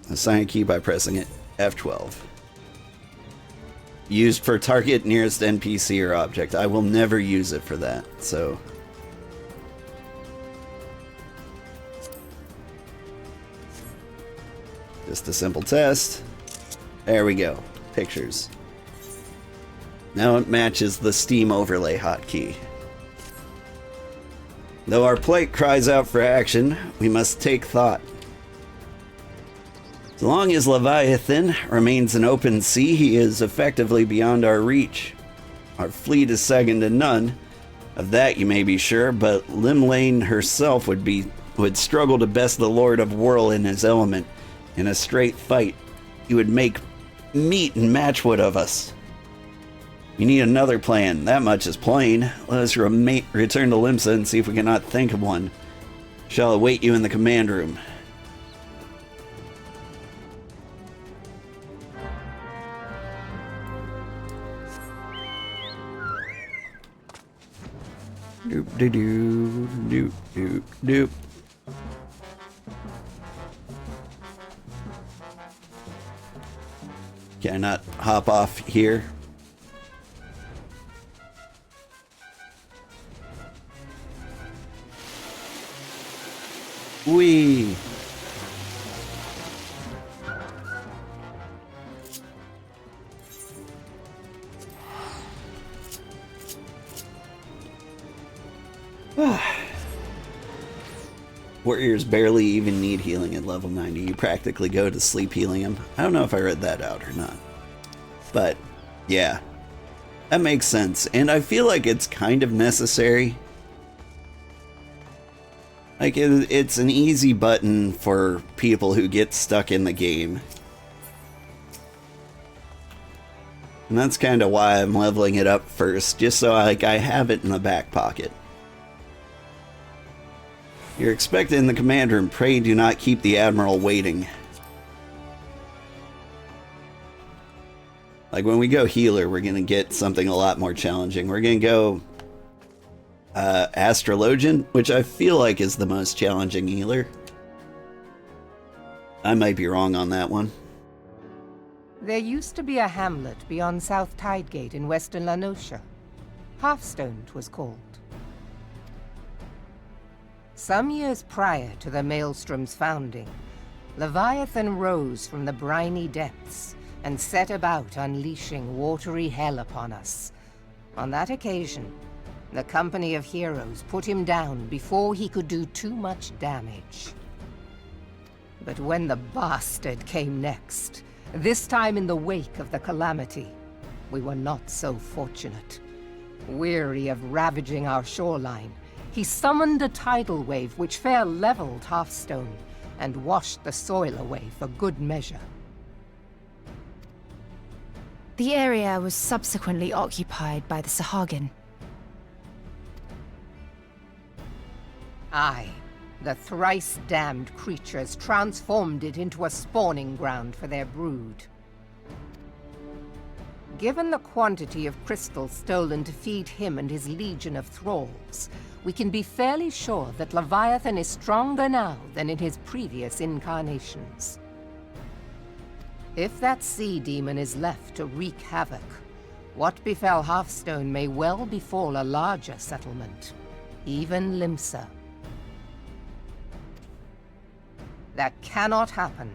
Assign a key by pressing it. F12. Used for target nearest NPC or object. I will never use it for that, so... Just a simple test. There we go. Pictures. Now it matches the Steam overlay hotkey. Though our plight cries out for action, we must take thought. As long as Leviathan remains an open sea, he is effectively beyond our reach. Our fleet is second to none. Of that you may be sure, but Limlane herself would struggle to best the Lord of Whorl in his element. In a straight fight, he would make meat and matchwood of us. We need another plan. That much is plain. Let us return to Limsa and see if we cannot think of one. Shall await you in the command room. Doop doo doo doop doop doop. Can I not hop off here? Whee! Warriors barely even need healing at level 90. You practically go to sleep healing them. I don't know if I read that out or not. But, yeah. That makes sense. And I feel like it's kind of necessary. Like, it's an easy button for people who get stuck in the game. And that's kind of why I'm leveling it up first. Just so I have it in the back pocket. You're expected in the command room. Pray do not keep the Admiral waiting. Like when we go healer, we're going to get something a lot more challenging. We're going to go Astrologian, which I feel like is the most challenging healer. I might be wrong on that one. There used to be a hamlet beyond South Tidegate in western Lanosha. Hearthstone 'twas called. Some years prior to the Maelstrom's founding, Leviathan rose from the briny depths and set about unleashing watery hell upon us. On that occasion, the Company of Heroes put him down before he could do too much damage. But when the bastard came next, this time in the wake of the calamity, we were not so fortunate. Weary of ravaging our shoreline, he summoned a tidal wave which fair leveled Hearthstone and washed the soil away for good measure. The area was subsequently occupied by the Sahagin. Aye, the thrice-damned creatures transformed it into a spawning ground for their brood. Given the quantity of crystals stolen to feed him and his legion of thralls, we can be fairly sure that Leviathan is stronger now than in his previous incarnations. If that sea demon is left to wreak havoc, what befell Hearthstone may well befall a larger settlement, even Limsa. That cannot happen.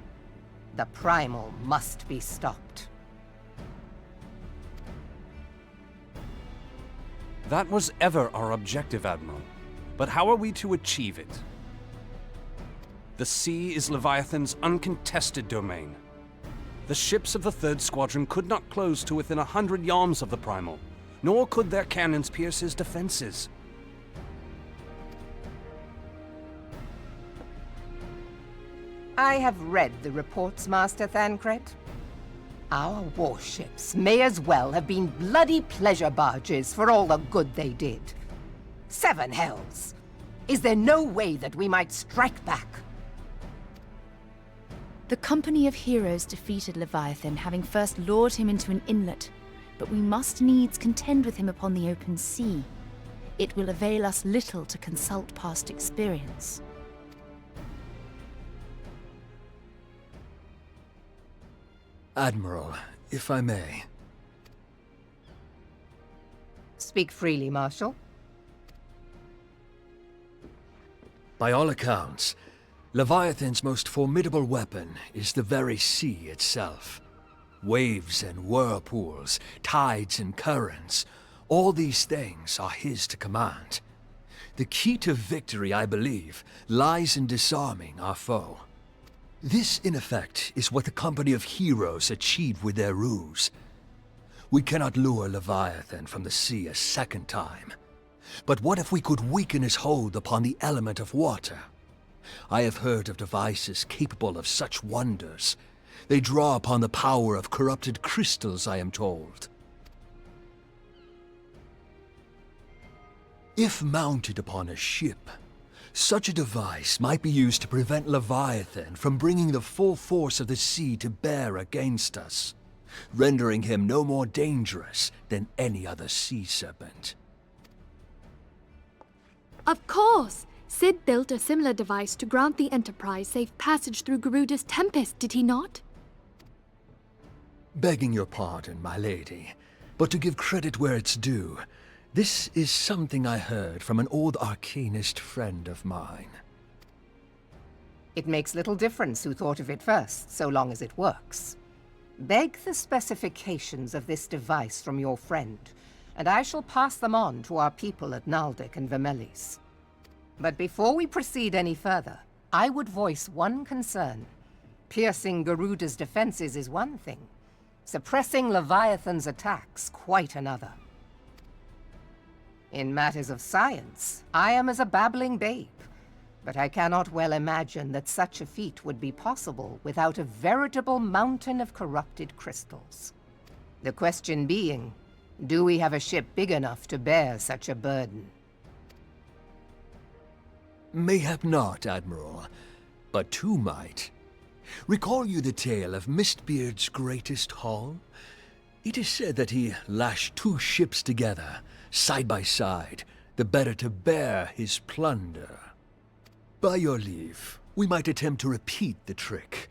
The Primal must be stopped. That was ever our objective, Admiral. But how are we to achieve it? The sea is Leviathan's uncontested domain. The ships of the 3rd Squadron could not close to within 100 yards of the Primal, nor could their cannons pierce his defenses. I have read the reports, Master Thancred. Our warships may as well have been bloody pleasure barges for all the good they did. 7 hells! Is there no way that we might strike back? The Company of Heroes defeated Leviathan, having first lured him into an inlet, but we must needs contend with him upon the open sea. It will avail us little to consult past experience. Admiral, if I may. Speak freely, Marshal. By all accounts, Leviathan's most formidable weapon is the very sea itself. Waves and whirlpools, tides and currents, all these things are his to command. The key to victory, I believe, lies in disarming our foe. This, in effect, is what the company of heroes achieved with their ruse. We cannot lure Leviathan from the sea a second time. But what if we could weaken his hold upon the element of water? I have heard of devices capable of such wonders. They draw upon the power of corrupted crystals, I am told. If mounted upon a ship, such a device might be used to prevent Leviathan from bringing the full force of the sea to bear against us, rendering him no more dangerous than any other sea serpent. Of course! Sid built a similar device to grant the Enterprise safe passage through Garuda's Tempest, did he not? Begging your pardon, my lady, but to give credit where it's due, this is something I heard from an old arcanist friend of mine. It makes little difference who thought of it first, so long as it works. Beg the specifications of this device from your friend, and I shall pass them on to our people at Naldic and Vermelis. But before we proceed any further, I would voice one concern. Piercing Garuda's defenses is one thing. Suppressing Leviathan's attacks, quite another. In matters of science, I am as a babbling babe, but I cannot well imagine that such a feat would be possible without a veritable mountain of corrupted crystals. The question being, do we have a ship big enough to bear such a burden? Mayhap not, Admiral, but two might. Recall you the tale of Mistbeard's greatest haul? It is said that he lashed two ships together, side by side, the better to bear his plunder. By your leave, we might attempt to repeat the trick.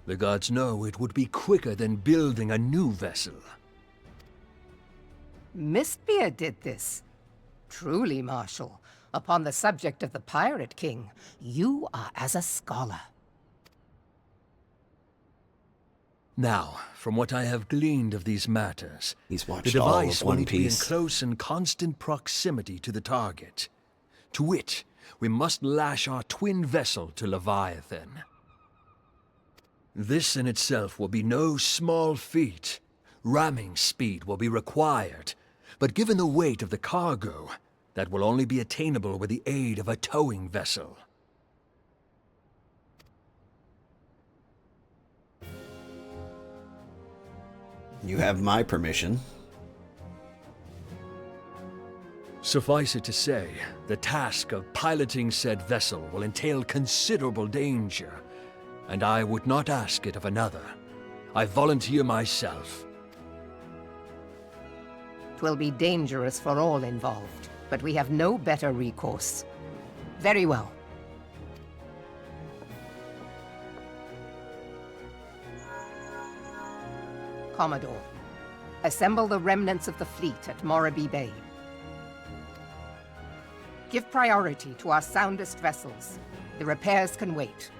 The gods know it would be quicker than building a new vessel. Mistbeard did this. Truly, Marshal, upon the subject of the Pirate King, you are as a scholar. Now, from what I have gleaned of these matters, He's the watched all device of will One need to be in Piece. close and constant proximity to the target. To wit, we must lash our twin vessel to Leviathan. This in itself will be no small feat. Ramming speed will be required, but given the weight of the cargo, that will only be attainable with the aid of a towing vessel. You have my permission. Suffice it to say, the task of piloting said vessel will entail considerable danger, and I would not ask it of another. I volunteer myself. 'Twill be dangerous for all involved, but we have no better recourse. Very well. Commodore, assemble the remnants of the fleet at Merlwyb Bay. Give priority to our soundest vessels. The repairs can wait.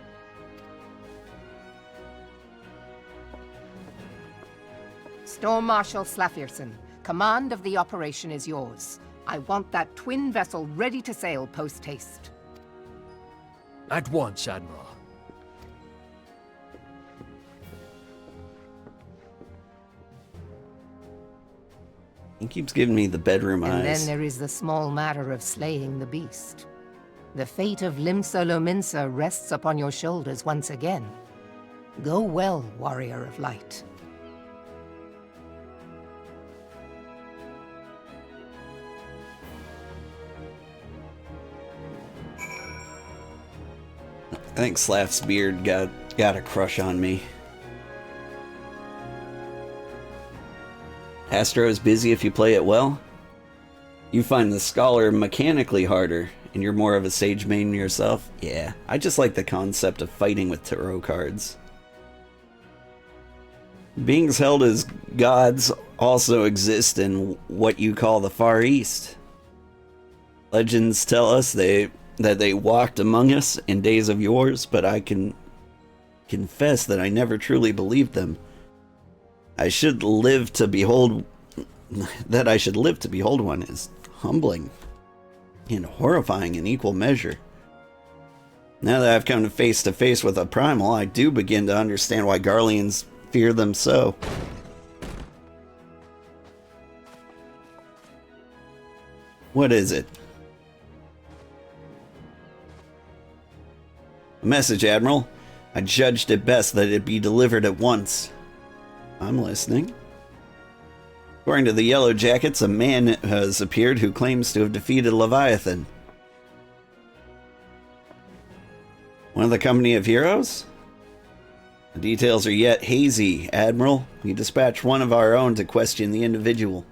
Storm Marshal Slafirson, command of the operation is yours. I want that twin vessel ready to sail post-haste. At once, Admiral. He keeps giving me the bedroom And eyes. then there is the small matter of slaying the beast. The fate of Limsa Lominsa rests upon your shoulders once again. Go well, Warrior of Light. I think Slaff's beard got a crush on me. Astro is busy if you play it well. You find the scholar mechanically harder, and you're more of a sage main yourself? Yeah, I just like the concept of fighting with tarot cards. Beings held as gods also exist in what you call the Far East. Legends tell us that they walked among us in days of yore, but I can confess that I never truly believed them. I should live to behold one is humbling and horrifying in equal measure. Now that I've come face to face with a primal, I do begin to understand why Garleans fear them so. What is it? A message, Admiral. I judged it best that it be delivered at once. I'm listening. According to the Yellow Jackets, a man has appeared who claims to have defeated Leviathan. One of the company of heroes? The details are yet hazy, Admiral. We dispatched one of our own to question the individual.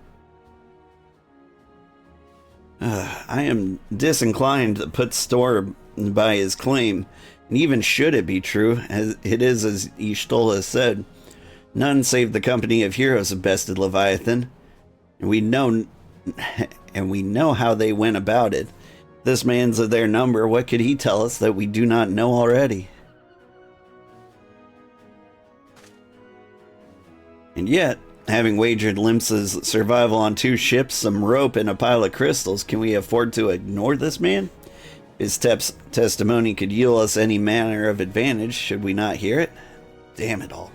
I am disinclined to put store by his claim, and even should it be true, as it is as Y'shtola has said, none save the company of heroes have bested Leviathan, and we know how they went about it. This man's of their number. What could he tell us that we do not know already? And yet, having wagered Limsa's survival on 2 ships, some rope, and a pile of crystals, can we afford to ignore this man? His testimony could yield us any manner of advantage, should we not hear it? Damn it all.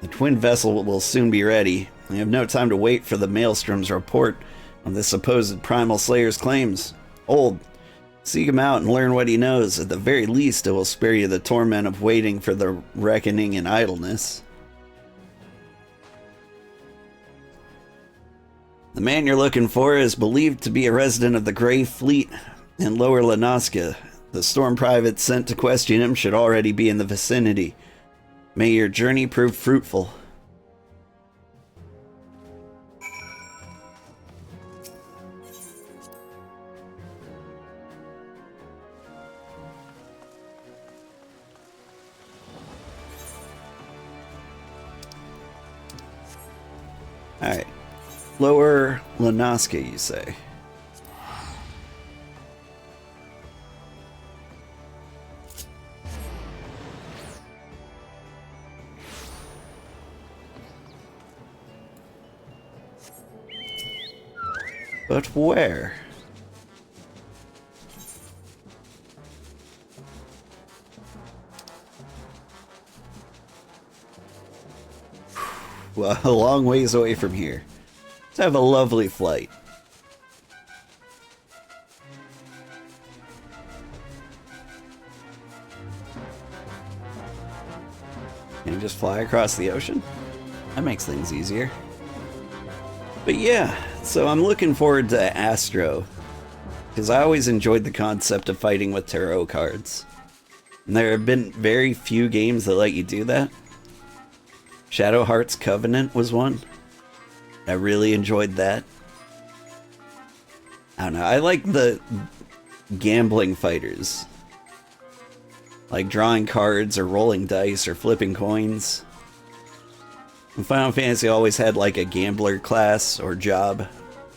The twin vessel will soon be ready. We have no time to wait for the Maelstrom's report on the supposed primal slayer's claims. Old, seek him out and learn what he knows. At the very least, it will spare you the torment of waiting for the reckoning in idleness. The man you're looking for is believed to be a resident of the Grey Fleet in Lower Lanaska. The storm private sent to question him should already be in the vicinity. May your journey prove fruitful. Alright. Lower Lanaska, you say? But where? Well, a long ways away from here. Let's have a lovely flight. Can you just fly across the ocean? That makes things easier. But yeah, so I'm looking forward to Astro, because I always enjoyed the concept of fighting with tarot cards. And there have been very few games that let you do that. Shadowheart's Covenant was one. I really enjoyed that. I don't know, I like the gambling fighters. Like drawing cards or rolling dice or flipping coins. And Final Fantasy always had like a gambler class or job.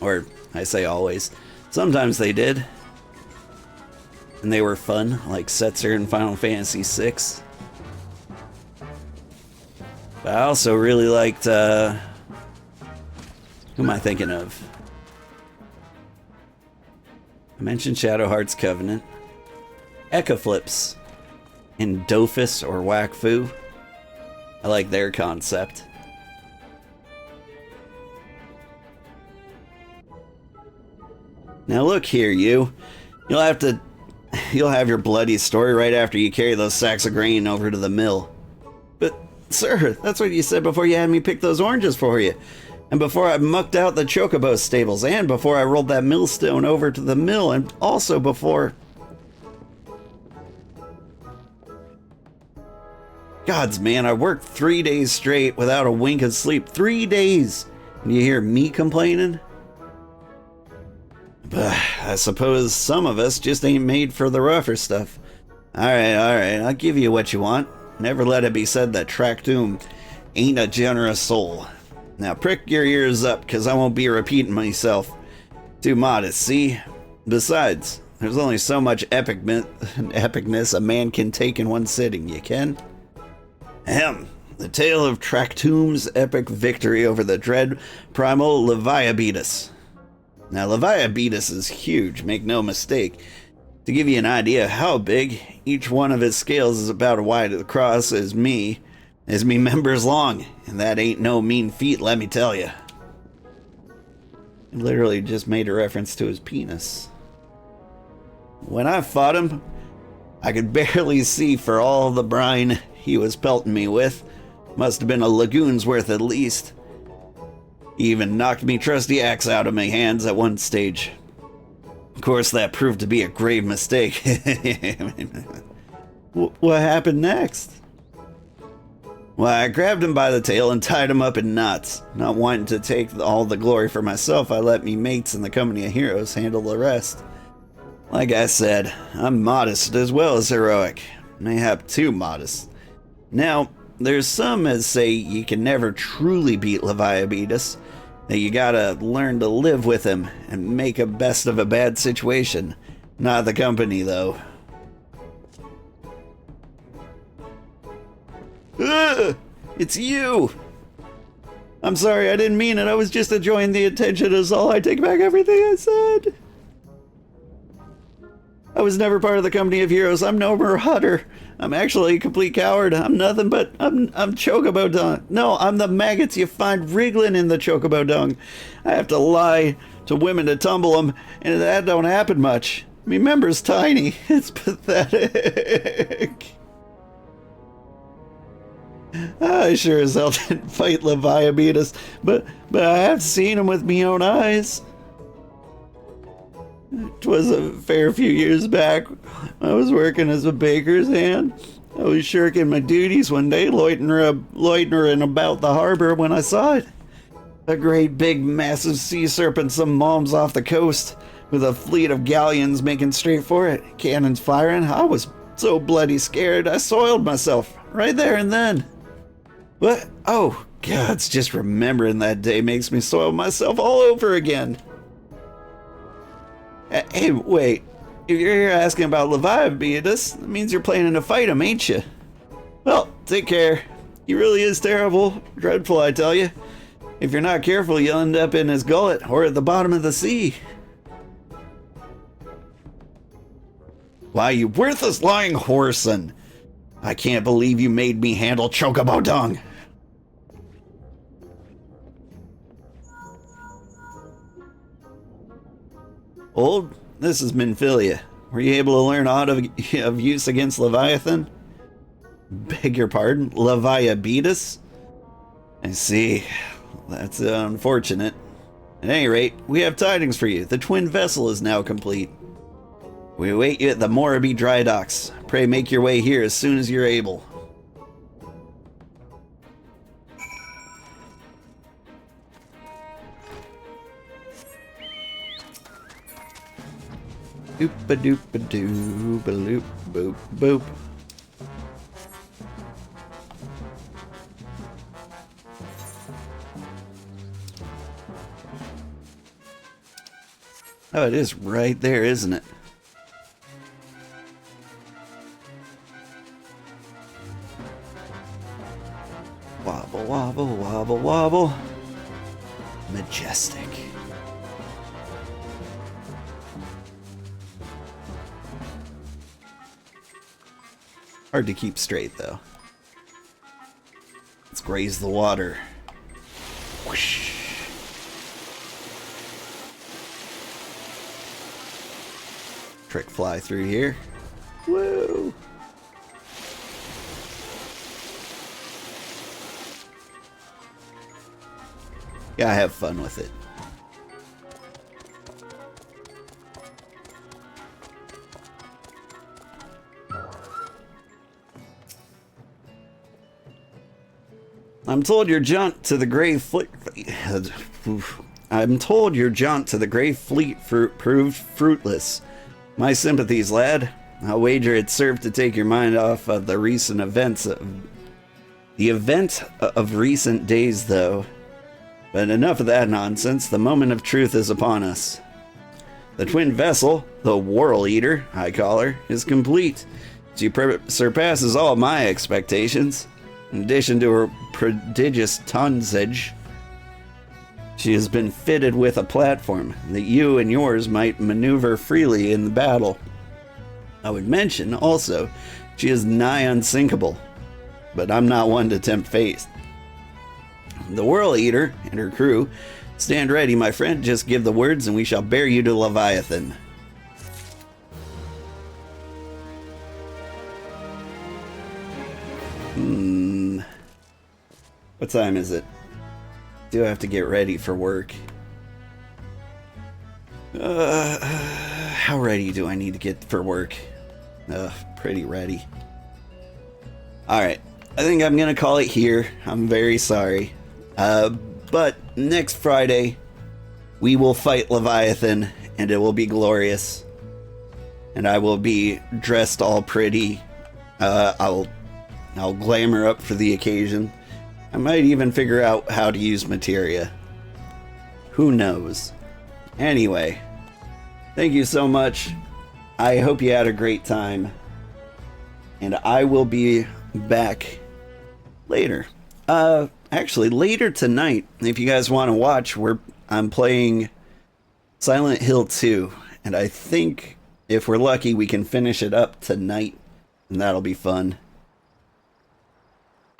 Or, I say always. Sometimes they did. And they were fun, like Setzer in Final Fantasy VI. But I also really liked, who am I thinking of? I mentioned Shadowheart's Covenant. Echaflips in Dofus or Wakfu. I like their concept. Now look here, you. You'll have your bloody story right after you carry those sacks of grain over to the mill. But, sir, that's what you said before you had me pick those oranges for you. And before I mucked out the chocobo stables, and before I rolled that millstone over to the mill, and also before... Gods, man, I worked 3 days straight without a wink of sleep. 3 days! And you hear me complaining? But I suppose some of us just ain't made for the rougher stuff. Alright, I'll give you what you want. Never let it be said that Tractum ain't a generous soul. Now prick your ears up, cause I won't be repeating myself. Too modest, see? Besides, there's only so much epicness a man can take in one sitting, you can? Ahem. The tale of Trachtum's epic victory over the dread primal Leviabetus. Now, Leviabetus is huge, make no mistake. To give you an idea of how big, each one of his scales is about as wide across as me members long, and that ain't no mean feat, let me tell you. He literally just made a reference to his penis. When I fought him, I could barely see for all the brine he was pelting me with. Must have been a lagoon's worth at least. He even knocked me trusty axe out of my hands at one stage. Of course, that proved to be a grave mistake. What happened next? Well, I grabbed him by the tail and tied him up in knots. Not wanting to take all the glory for myself, I let me mates in the company of heroes handle the rest. Like I said, I'm modest as well as heroic. Mayhap too modest. Now, there's some as say you can never truly beat Leviabetus, that you gotta learn to live with him and make a best of a bad situation. Not the company, though. Ugh! It's you! I'm sorry, I didn't mean it. I was just enjoying the attention is all. I take back everything I said. I was never part of the company of heroes. I'm no marauder. I'm actually a complete coward. I'm nothing but I'm chocobo dung. No, I'm the maggots you find wriggling in the chocobo dung. I have to lie to women to tumble them, and that don't happen much. Me member's tiny. It's pathetic. I sure as hell didn't fight Leviabetus, but I have seen him with me own eyes. 'Twas a fair few years back. I was working as a baker's hand. I was shirking my duties one day, loitering about the harbor when I saw it. A great big massive sea serpent some malms off the coast, with a fleet of galleons making straight for it, cannons firing. I was so bloody scared I soiled myself right there and then. What? Oh, God, just remembering that day makes me soil myself all over again. Hey, wait. If you're here asking about Leviabetus, that means you're planning to fight him, ain't you? Well, take care. He really is terrible. Dreadful, I tell you. If you're not careful, you'll end up in his gullet or at the bottom of the sea. Why, you worthless lying whoreson. I can't believe you made me handle chocobo dung. Old, this is Minfilia. Were you able to learn aught of use against Leviathan? Beg your pardon? Leviabetus? I see. That's unfortunate. At any rate, we have tidings for you. The twin vessel is now complete. We await you at the Merlwyb dry docks. Pray make your way here as soon as you're able. Doop-a-doop-a-doo-ba-loop, boop, boop. Oh, it is right there, isn't it? Wobble, wobble, wobble, wobble. Majestic. Hard to keep straight, though. Let's graze the water. Whoosh. Trick fly through here. Woo! Gotta have fun with it. I'm told your jaunt to the Grey Fleet. I'm told your jaunt to the Grey Fleet proved fruitless. My sympathies, lad. I'll wager it served to take your mind off of the recent events The event of recent days, though. But enough of that nonsense. The moment of truth is upon us. The twin vessel, the Whorl Eater, I call her, is complete. She surpasses all my expectations. In addition to her prodigious tonnage, she has been fitted with a platform that you and yours might maneuver freely in the battle. I would mention, also, she is nigh unsinkable, but I'm not one to tempt fate. The Whorl Eater and her crew, stand ready, my friend. Just give the words and we shall bear you to Leviathan. What time is it? Do I have to get ready for work? How ready do I need to get for work? Pretty ready. Alright, I think I'm gonna call it here. I'm very sorry. But next Friday, we will fight Leviathan, and it will be glorious. And I will be dressed all pretty. I'll glamour up for the occasion. I might even figure out how to use materia. Who knows? Anyway, thank you so much. I hope you had a great time. And I will be back later. Actually, later tonight, if you guys want to watch, I'm playing Silent Hill 2. And I think if we're lucky, we can finish it up tonight. And that'll be fun.